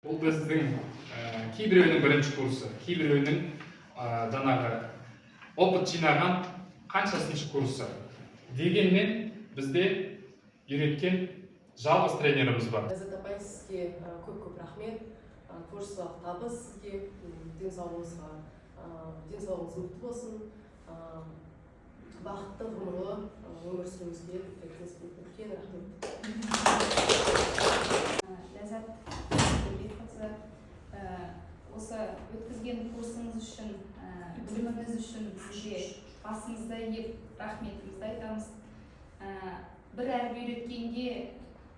Бұл біздің кейбіреуінің бірінші курсы, кейбіреуінің жаңағы опыт жинаған қаншасыншы курсы. Дегенмен бізде үйреткен жалғыз тренеріміз бар. Ләззат апай, сізге көп рахмет. Творчестволық табыс сізге, денсаулығыңыз мықты болсын, бақытты ғұмырлы өмір сүруіңізге үлкен рахмет. Ләззат Бекқызы, осы өткізген курсыңыз үшін, біліміңіз үшін сізге басыңызды иіп рахметімізді айтамыз. Бір әріп үйреткенге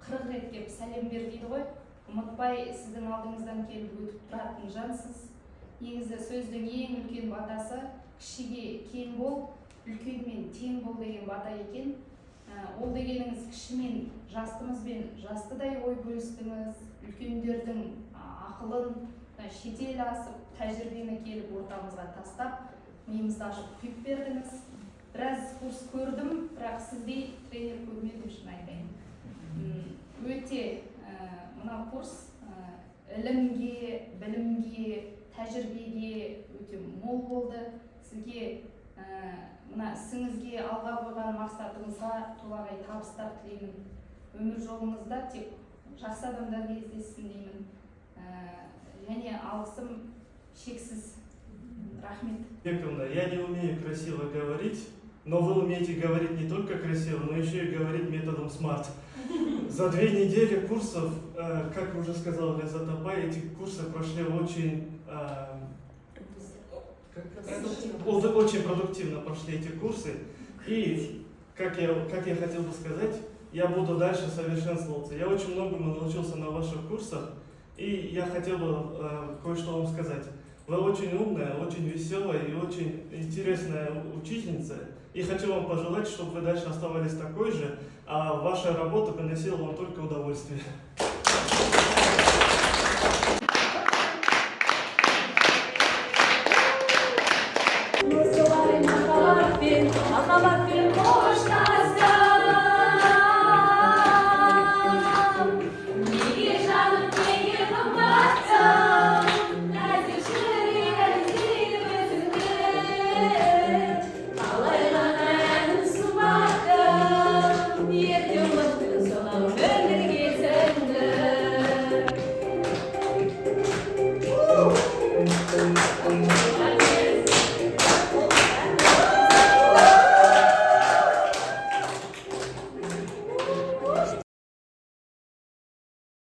40 рет келіп сәлем бер дейді ғой. Ұмытпай, сіздің алдыңыздан келіп өтіп тұратын жансыз. Негізі сөздің ең үлкен батасы кішіге кең бол, үлкенмен тең бол деген бата екен. Ол дегеніңіз кішімен жастымызбен жастыдай ой бөлістіңіз, үлкендердің ақылын шетел асып, тәжірибені келіп ортамызға тастап, миымызды ашып құйып бердіңіз. Біраз курс көрдім, бірақ сіздей тренер көрмедім, шын айтайын. Өте мына курс ілімге, білімге, тәжірибеге өте мол болды. Сізге мына ісіңізге алға қойған мақсатыңызға толағай табыстар тілеймін. Өмір жолыңызда тек жақсы адамдар кездессін деймін. Және алғысым шексіз. Рахмет. Я не умею красиво говорить, но вы умеете говорить не только красиво, но еще и говорить методом SMART. За 2 недели курсов, как уже сказал Ләззат апай, эти курсы прошли очень продуктивно прошли эти курсы. И, как я хотел бы сказать, я буду дальше совершенствоваться. Я очень многому научился на ваших курсах, и я хотел бы кое-что вам сказать. Вы очень умная, очень веселая и очень интересная учительница. И хочу вам пожелать, чтобы вы дальше оставались такой же, а ваша работа приносила вам только удовольствие.